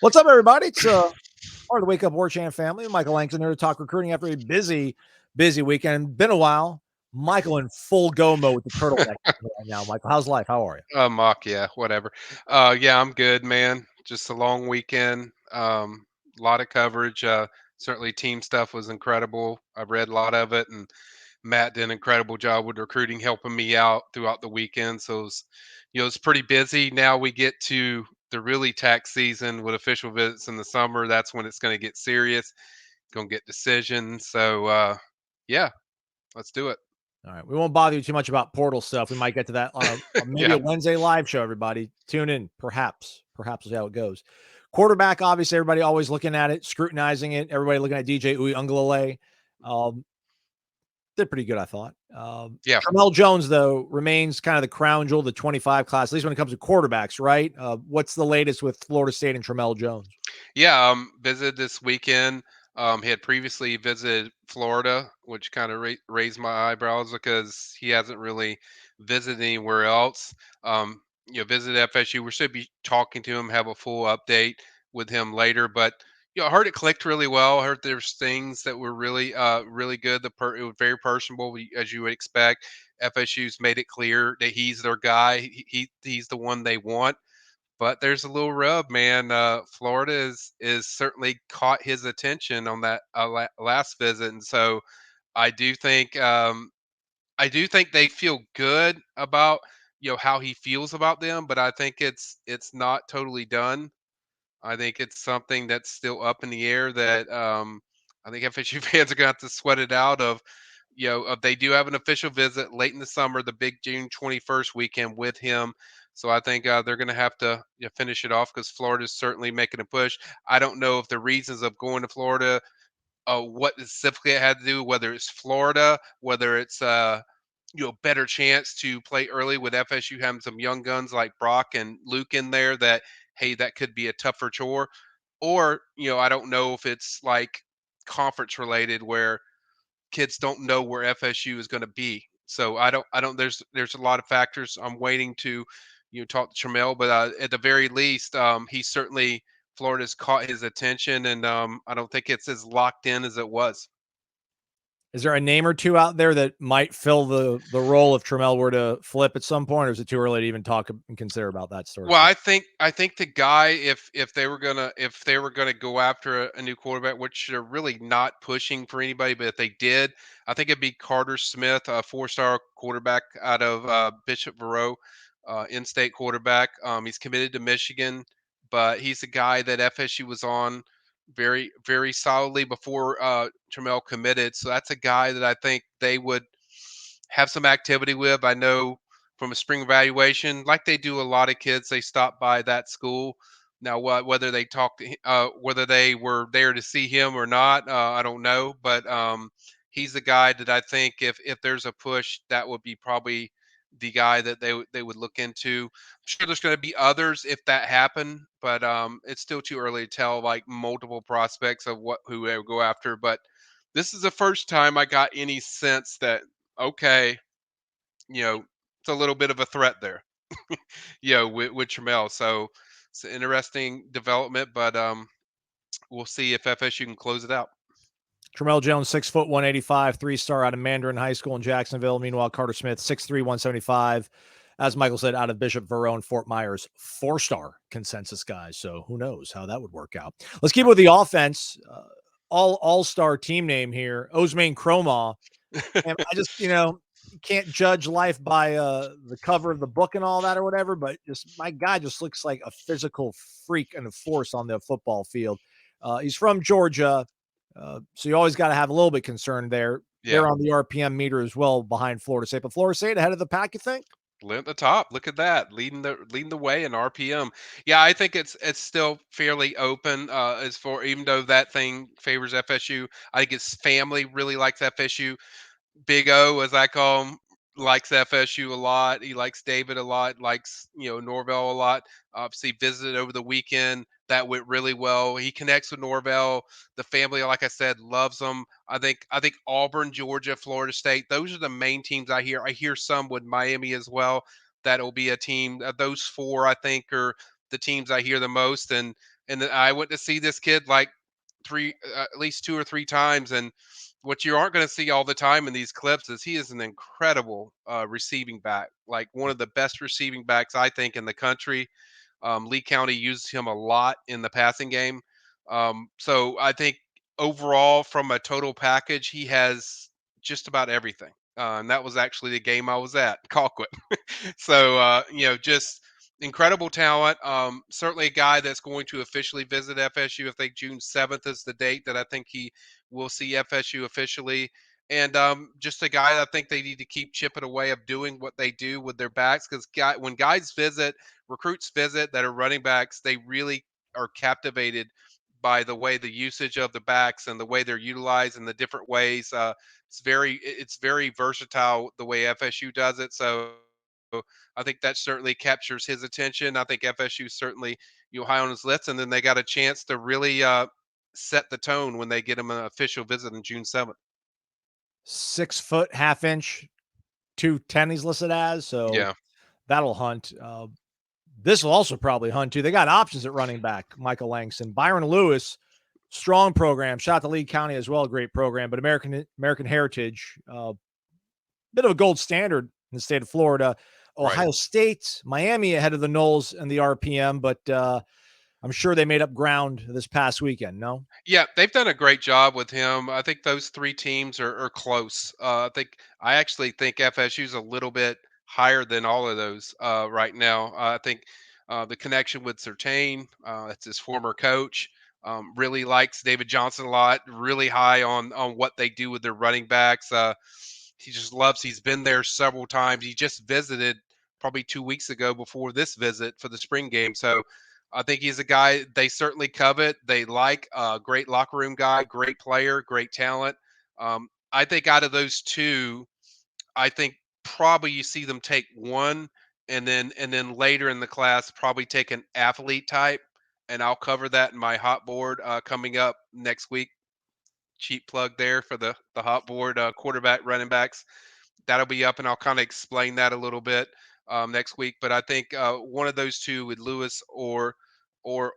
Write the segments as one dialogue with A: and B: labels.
A: What's up, everybody? It's part of the Wake Up Warchant family. Michael Langston here to talk recruiting after a busy weekend. Been a while. Michael in full go mode with the turtleneck right now. Michael, how's life? How are you?
B: Mock, yeah, whatever. Yeah, I'm good, man. Just a long weekend. A lot of coverage. Certainly, team stuff was incredible. I read a lot of it, and Matt did an incredible job with recruiting, helping me out throughout the weekend. So, it's pretty busy. Now we get to the really tax season with official visits in the summer. That's when it's going to get serious. Going to get decisions. So, yeah, let's do it.
A: All right. We won't bother you too much about portal stuff. We might get to that on maybe a
B: Yeah,
A: Wednesday live show, everybody. Tune in. Perhaps. Perhaps we'll see how it goes. Quarterback, obviously, everybody always looking at it, scrutinizing it. Everybody looking at DJ Uiagalelei. Did pretty good, I thought.
B: yeah.
A: Tramel Jones, though, remains kind of the crown jewel of the 25 class, at least when it comes to quarterbacks, right? What's the latest with Florida State and Tramel Jones?
B: Yeah, visited this weekend. He had previously visited Florida, which kind of raised my eyebrows because he hasn't really visited anywhere else. Visited FSU. We should be talking to him, have a full update with him later. But I heard it clicked really well. I heard there's things that were really good. It was very personable, as you would expect. FSU's made it clear that he's their guy. He's the one they want, but there's a little rub, man. Florida is certainly caught his attention on that last visit, and so I do think I do think they feel good about how he feels about them, but I think it's not totally done. I think it's something that's still up in the air that I think FSU fans are going to have to sweat it out of. They do have an official visit late in the summer, the big June 21st weekend with him. So I think they're going to have to finish it off because Florida's certainly making a push. I don't know if the reasons of going to Florida, what specifically it had to do, whether it's Florida, whether it's better chance to play early with FSU having some young guns like Brock and Luke in there that hey, that could be a tougher chore. Or, I don't know if it's like conference related where kids don't know where FSU is going to be. So I don't there's a lot of factors. I'm waiting to talk to Tramel, but at the very least, he certainly Florida's caught his attention, and I don't think it's as locked in as it was.
A: Is there a name or two out there that might fill the role if Tramel were to flip at some point, or is it too early to even talk and consider about that sort of
B: Well,
A: stuff?
B: I think the guy, if they were gonna go after a new quarterback, which they're really not pushing for anybody, but if they did, I think it'd be Carter Smith, a four-star quarterback out of Bishop Verot, in-state quarterback. He's committed to Michigan, but he's a guy that FSU was on very solidly before Trammell committed. So that's a guy that I think they would have some activity with. I know from a spring evaluation, like they do a lot of kids, they stop by that school. Now, whether they talk to whether they were there to see him or not, I don't know. But he's the guy that I think if there's a push, that would be probably the guy that they would look into. I'm sure there's going to be others if that happened, but it's still too early to tell. Like multiple prospects of who they would go after, but this is the first time I got any sense that okay, it's a little bit of a threat there, with Trammell. So it's an interesting development, but we'll see if FSU can close it out.
A: Tramel Jones, 6 foot 185, 3-star out of Mandarin High School in Jacksonville. Meanwhile, Carter Smith, 6'3", 175. As Michael said, out of Bishop Verone, Fort Myers, 4-star consensus guys. So who knows how that would work out. Let's keep it with the offense. All-star team name here, Osmain Cromah. And I just, you can't judge life by the cover of the book and all that or whatever, but just my guy just looks like a physical freak and a force on the football field. He's from Georgia, so you always got to have a little bit concerned there.
B: Yeah,
A: They're on the RPM meter as well behind Florida State, but Florida State ahead of the pack, you think?
B: at the top. Look at that, leading the way in RPM. Yeah, I think it's still fairly open. As for even though that thing favors FSU, I think his family really likes FSU. Big O, as I call him, likes FSU a lot. He likes David a lot, likes, Norvell a lot. Obviously, visited over the weekend. That went really well. He connects with Norvell. The family, like I said, loves him. I think Auburn, Georgia, Florida State, those are the main teams I hear. I hear some with Miami as well. That'll be a team. Those four, I think, are the teams I hear the most. And And I went to see this kid like at least 2 or 3 times. And what you aren't going to see all the time in these clips is he is an incredible receiving back, like one of the best receiving backs I think in the country. Lee County uses him a lot in the passing game. So I think overall, from a total package, he has just about everything. And that was actually the game I was at, Colquitt. So just incredible talent. Certainly a guy that's going to officially visit FSU. I think June 7th is the date that I think he will see FSU officially. And just a guy I think they need to keep chipping away of doing what they do with their backs, because when guys visit, recruits visit that are running backs, they really are captivated by the way the usage of the backs and the way they're utilized in the different ways. It's very versatile the way FSU does it. So I think that certainly captures his attention. I think FSU certainly high on his list, and then they got a chance to really set the tone when they get him an official visit on June 7th.
A: 6 foot, half inch, 210 he's listed as. So
B: Yeah,
A: that'll hunt. This will also probably hunt too. They got options at running back. Michael Langston, Byron Lewis, strong program. Shot to Lee County as well, great program. But American Heritage, bit of a gold standard in the state of Florida.
B: right.
A: Ohio State, Miami ahead of the Noles and the RPM, but I'm sure they made up ground this past weekend. No,
B: Yeah, they've done a great job with him. I think those three teams are close. I actually think FSU's a little bit higher than all of those right now. I think the connection with Sertain, that's his former coach, really likes David Johnson a lot. Really high on what they do with their running backs. He just loves. He's been there several times. He just visited probably 2 weeks ago before this visit for the spring game. So I think he's a guy they certainly covet. They like a great locker room guy, great player, great talent. I think out of those two, I think probably you see them take one, and then later in the class probably take an athlete type, and I'll cover that in my hot board coming up next week. Cheap plug there for the hot board quarterback, running backs. That'll be up, and I'll kind of explain that a little bit next week. But I think one of those two with Lewis or or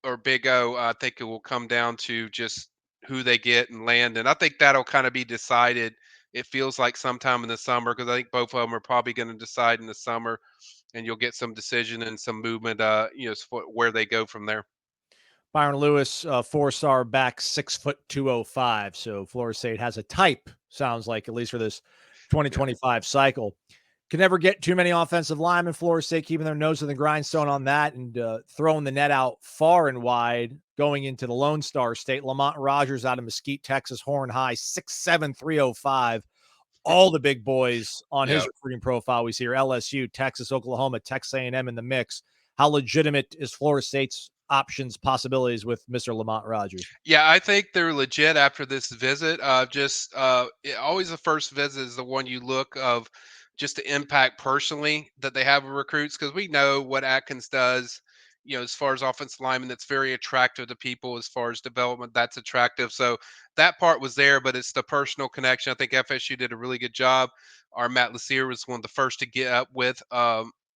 B: or Big O, I think it will come down to just who they get and land, and I think that'll kind of be decided. It feels like sometime in the summer, because I think both of them are probably going to decide in the summer, and you'll get some decision and some movement. As for where they go from there.
A: Byron Lewis, 4-star back, 6 foot 205. So Florida State has a type, sounds like, at least for this
B: Yeah,
A: 2025 cycle. Can never get too many offensive linemen. Florida State keeping their nose to the grindstone on that and throwing the net out far and wide going into the Lone Star State. Lamont Rogers out of Mesquite, Texas, Horn High, 6'7", 305. All the big boys on
B: yeah.
A: his recruiting profile we see are LSU, Texas, Oklahoma, Texas A&M in the mix. How legitimate is Florida State's options, possibilities with Mr. Lamont Rogers?
B: Yeah, I think they're legit after this visit. Always the first visit is the one you look of, just the impact personally that they have with recruits, because we know what Atkins does. As far as offensive lineman, that's very attractive to people. As far as development, that's attractive. So that part was there, but it's the personal connection. I think FSU did a really good job. Our Matt Lassier was one of the first to get up with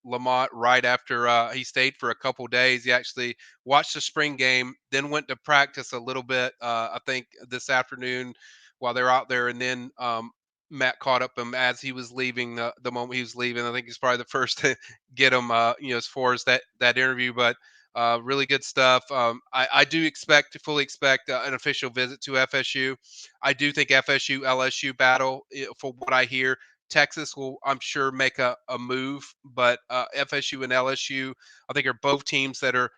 B: Lamont right after he stayed for a couple days. He actually watched the spring game, then went to practice a little bit. I think this afternoon while they're out there, and then Matt caught up him as he was leaving. The moment he was leaving, I think he's probably the first to get him. As far as that interview, but. Really good stuff. I do fully expect an official visit to FSU. I do think FSU LSU battle, for what I hear, Texas will, I'm sure, make a move, but FSU and LSU, I think, are both teams that are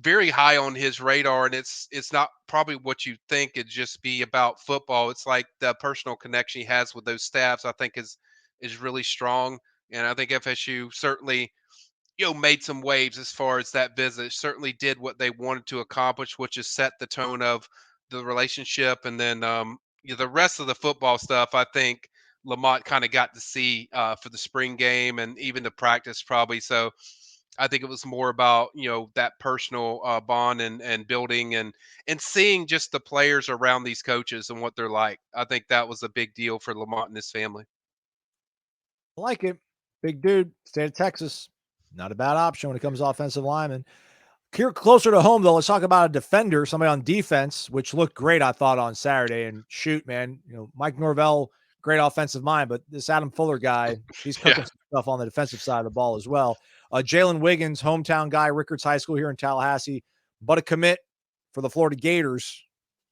B: very high on his radar, and it's not probably what you think. It'd just be about football. It's like the personal connection he has with those staffs, I think, is really strong, and I think FSU certainly made some waves as far as that visit. Certainly did what they wanted to accomplish, which is set the tone of the relationship, and then the rest of the football stuff. I think Lamont kind of got to see for the spring game and even the practice probably. So I think it was more about that personal bond and building and seeing just the players around these coaches and what they're like. I think that was a big deal for Lamont and his family.
A: I like it. Big dude, state of Texas. Not a bad option when it comes to offensive linemen. Here closer to home, though, let's talk about a defender, somebody on defense, which looked great, I thought, on Saturday. And shoot, man, Mike Norvell, great offensive mind, but this Adam Fuller guy, he's cooking
B: Yeah.
A: some stuff on the defensive side of the ball as well. Jalen Wiggins, hometown guy, Rickards High School here in Tallahassee, but a commit for the Florida Gators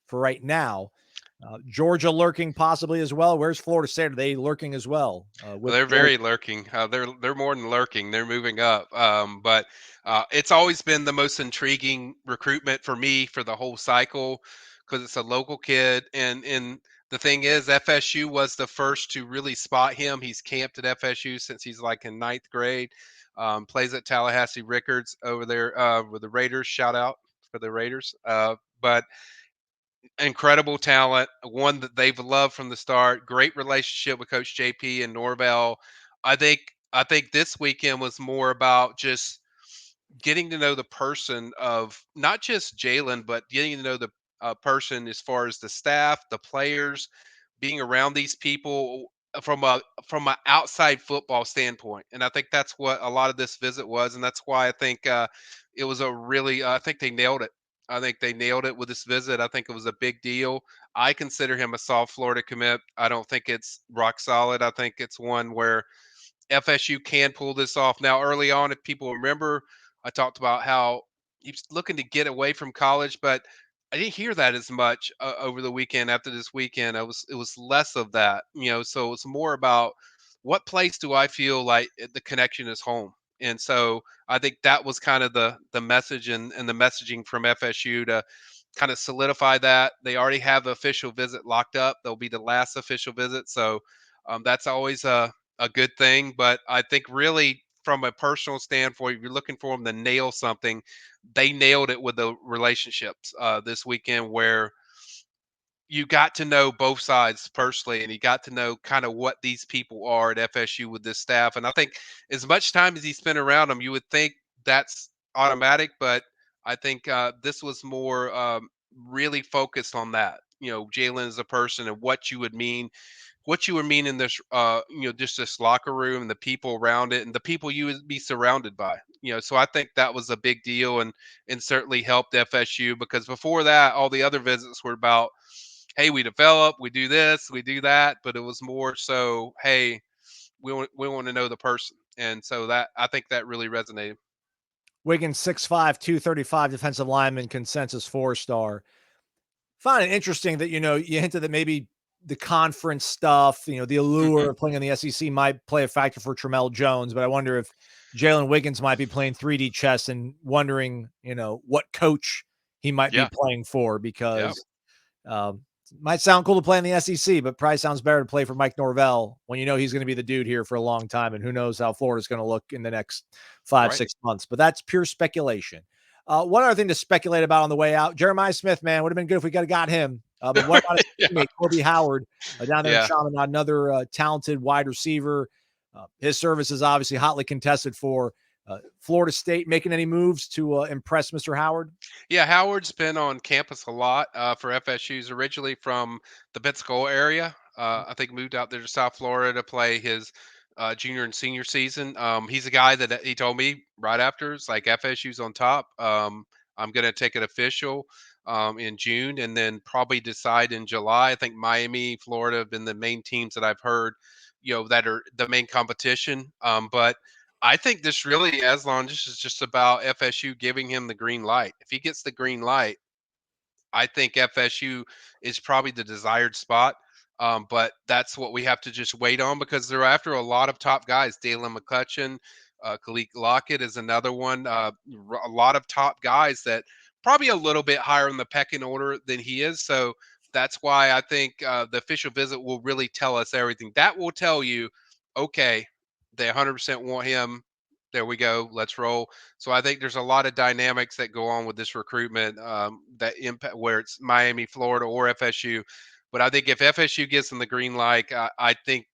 A: for right now. Georgia lurking possibly as well. Where's Florida State? Are they lurking as well? With
B: They're
A: Georgia?
B: very lurking. They're more than lurking. They're moving up. But it's always been the most intriguing recruitment for me for the whole cycle because it's a local kid, and the thing is, FSU was the first to really spot him. He's camped at FSU since he's like in ninth grade. Plays at Tallahassee Rickards over there with the Raiders. Shout out for the Raiders. But incredible talent, one that they've loved from the start. Great relationship with Coach JP and Norvell. I think I think this weekend was more about just getting to know the person of not just Jalen, but getting to know the person as far as the staff, the players, being around these people from an outside football standpoint. And I think that's what a lot of this visit was, and that's why I think it was a really. I think they nailed it. I think they nailed it with this visit. I think it was a big deal. I consider him a soft Florida commit. I don't think it's rock solid. I think it's one where FSU can pull this off. Now, early on, if people remember, I talked about how he's looking to get away from college, but I didn't hear that as much over the weekend. After this weekend, it was less of that, So it's more about what place do I feel like the connection is home, and so I think that was kind of the message and the messaging from FSU to kind of solidify that. They already have the official visit locked up. They'll be the last official visit, so that's always a good thing. But I think really from a personal standpoint, if you're looking for them to nail something, they nailed it with the relationships this weekend, where you got to know both sides personally, and you got to know kind of what these people are at FSU with this staff. And I think as much time as he spent around them, you would think that's automatic, but I think this was more really focused on that. Jalen as a person and what you would mean in this just this locker room and the people around it and the people you would be surrounded by. So I think that was a big deal, and certainly helped FSU, because before that all the other visits were about, hey, we develop, we do this, we do that, but it was more so, hey, we want to know the person. And so that, I think that really resonated.
A: Wiggins, 6'5", 235, defensive lineman, consensus 4-star. Find it interesting that, you hinted that maybe the conference stuff, the allure
B: Hmm.
A: of playing in the SEC might play a factor for Tramel Jones, but I wonder if Jalen Wiggins might be playing 3D chess and wondering, what coach he might be
B: Yeah.
A: playing for,
B: Yeah.
A: because um, might sound cool to play in the SEC, but probably sounds better to play for Mike Norvell when he's going to be the dude here for a long time, and who knows how Florida's going to look in the next 5,
B: Right.
A: 6 months. But that's pure speculation. One other thing to speculate about on the way out, Jeremiah Smith, man, would have been good if we could have got him. But what about his
B: Yeah.
A: teammate, Kobe Howard, down there in
B: Yeah.
A: Chaminade, another talented wide receiver? His service is obviously hotly contested for Florida State. Making any moves to impress Mr. Howard?
B: Yeah, Howard's been on campus a lot for FSU's, originally from the Pensacola area. I think moved out there to South Florida to play his junior and senior season. He's a guy that he told me right after, it's like FSU's on top. I'm going to take it official in June, and then probably decide in July. I think Miami, Florida have been the main teams that I've heard, that are the main competition. But I think this really, Aslan, this is just about FSU giving him the green light. If he gets the green light, I think FSU is probably the desired spot. But that's what we have to just wait on, because they're after a lot of top guys. Dalen McCutcheon, Khalid Lockett is another one. A lot of top guys that probably a little bit higher in the pecking order than he is. So that's why I think the official visit will really tell us everything. That will tell you, okay, they 100% want him. There we go. Let's roll. So I think there's a lot of dynamics that go on with this recruitment, that impact, where it's Miami, Florida, or FSU. But I think if FSU gives them the green light, I think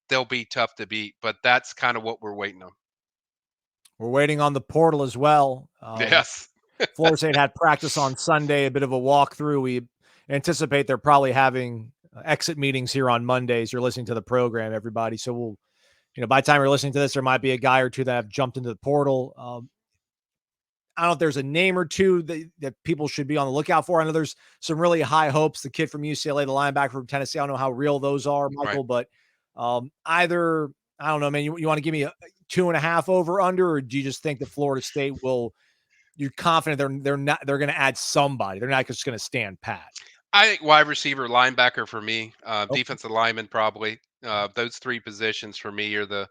B: they'll be tough to beat. But that's kind of what we're waiting on.
A: We're waiting on the portal as well.
B: Yes.
A: Florida State had practice on Sunday, a bit of a walkthrough. We anticipate they're probably having exit meetings here on Mondays. You're listening to the program, everybody. So we'll, by the time you're listening to this, there might be a guy or two that have jumped into the portal. don't know if there's a name or two that people should be on the lookout for. I know there's some really high hopes. The kid from UCLA, the linebacker from Tennessee. I don't know how real those are,
B: Right.
A: Michael, but either, I don't know, man, you want to give me a 2.5 over under, or do you just think that Florida State you're confident they're going to add somebody. They're not just going to stand pat.
B: I think wide receiver, linebacker for me,
A: Okay.
B: defensive lineman probably. Those three positions for me are the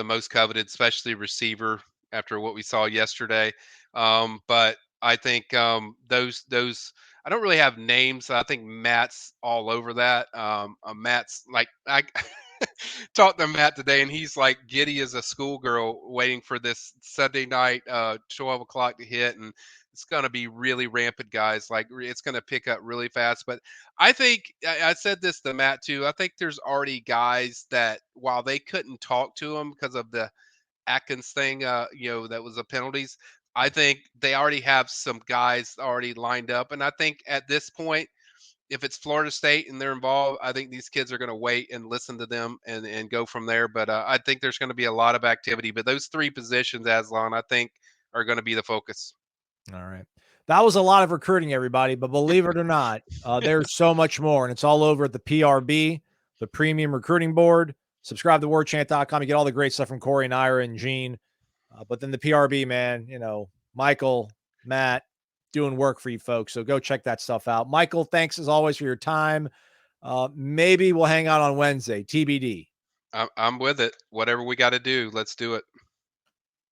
B: most coveted, especially receiver after what we saw yesterday. But I think those I don't really have names. I think Matt's all over that. Matt's like I talked to Matt today, and he's like giddy as a schoolgirl waiting for this Sunday night 12 o'clock to hit, and it's going to be really rampant, guys. Like it's going to pick up really fast. But I think I said this to Matt too. I think there's already guys that while they couldn't talk to him because of the Atkins thing, that was the penalties. I think they already have some guys already lined up, and I think at this point, if it's Florida State and they're involved, I think these kids are going to wait and listen to them and go from there. But I think there's going to be a lot of activity. But those three positions, Aslan, I think are going to be the focus.
A: All right. That was a lot of recruiting, everybody, but believe it or not, there's so much more, and it's all over at the PRB, the Premium Recruiting Board. Subscribe to warchant.com. You get all the great stuff from Corey and Ira and Gene. But then the PRB, man, Michael, Matt, doing work for you folks. So go check that stuff out. Michael, thanks as always for your time. Maybe we'll hang out on Wednesday, TBD.
B: I'm with it. Whatever we got to do, let's do it.